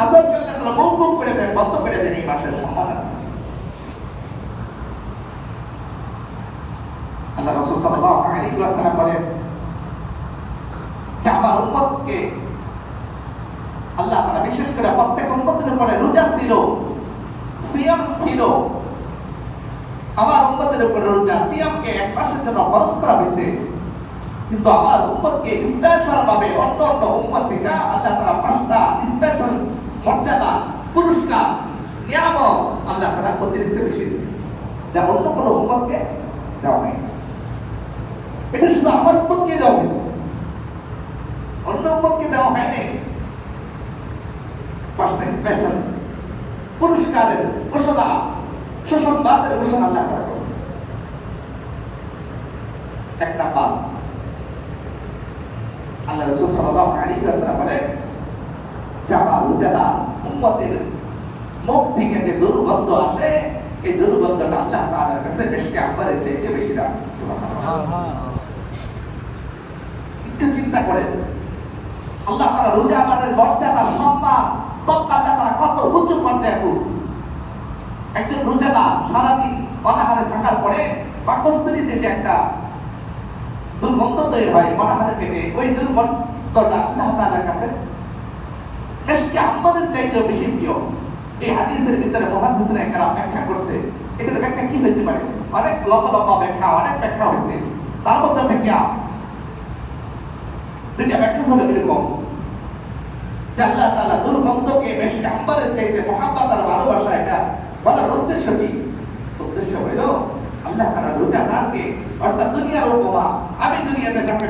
আযাবকে আল্লাহ তাআলা মওকুফ করে দেন, বন্ধ করে দেন এই মাসের সম্মাননা। আল্লাহ রাসূল সাল্লাল্লাহু আলাইহি ওয়াসাল্লাম বলেন যে আমার উম্মতকে আল্লাহ তাআলা বিশেষ করে প্রত্যেক উম্মতের উপরে রোজা ছিল, সিয়াম ছিল। আমার উম্মতের উপরে রোজা সিয়ামকে এক মাসের জন্য ফরজ করা হয়েছে, কিন্তু আমার উম্মতকে স্পেশাল ভাবে অন্য অন্য উম্মত থেকে আল্লাহ তাআলা পাঁচটা স্পেশাল মর্যাদা, পুরস্কার, নিয়ামত আল্লাহ তাআলা অতিরিক্ত বেশি দিয়েছে, যা অন্য কোনো উম্মতকে দেওয়া হয়নি। এটা শুধু আমার উম্মতকে দেওয়া হয়েছে, অন্য উম্মতকে দেওয়া হয়নি। পাঁচটা স্পেশাল পুরস্কারের ঘোষণা, সুসংবাদের ঘোষণা আল্লাহ তাআলা করেছেন। এক নাম্বার, আল্লাহ রাসূল সাল্লাল্লাহু আলাইহি ওয়াসাল্লাম বলেন যে আমার রোজাদার উম্মতের মুখ থেকে যে দুর্গন্ধ আসে, এই দুর্গন্ধটা আল্লাহ তাআলার কাছে মিশকে আম্বারের চাইতে বেশি দাম। সুবহানাল্লাহ। একটু চিন্তা করেন, আল্লাহ তাআলা রোজাদারের মর্যাদা, সম্মান আল্লাহ তাআলা কত উচ্চ পর্যায়ে পৌঁছে। একজন রোজাদার সারাদিন অনাহারে থাকার পরে পাকস্থলীতে যে একটা দুর্গন্ধ তৈরি হয় অনাহারের পেটে, ওই দুর্গন্ধটা আল্লাহ তাআলার কাছে মিশকে আম্বারের চাইতেও বেশি প্রিয়। এই হাদিসের ভিতরে মুহাদ্দিসরা একরাম ব্যাখ্যা করছে, এটার ব্যাখ্যা কি হইতে পারে? অনেক লম্বা লম্বা ব্যাখ্যা, অনেক ব্যাখ্যা হয়েছে। তার মধ্যে থেকে দুইটা ব্যাখ্যা হলো এরকম যে আল্লাহ তাআলা দুর্গন্ধকে মিশকে আম্বারের চাইতে মুহাব্বত আর ভালোবাসা, এটা বলার উদ্দেশ্য কি? উদ্দেশ্য হলো আল্লাহ তাআলা রোজাদারকে, অর্থাৎ দুনিয়ার উপমা, আমি দুনিয়াতে যাকে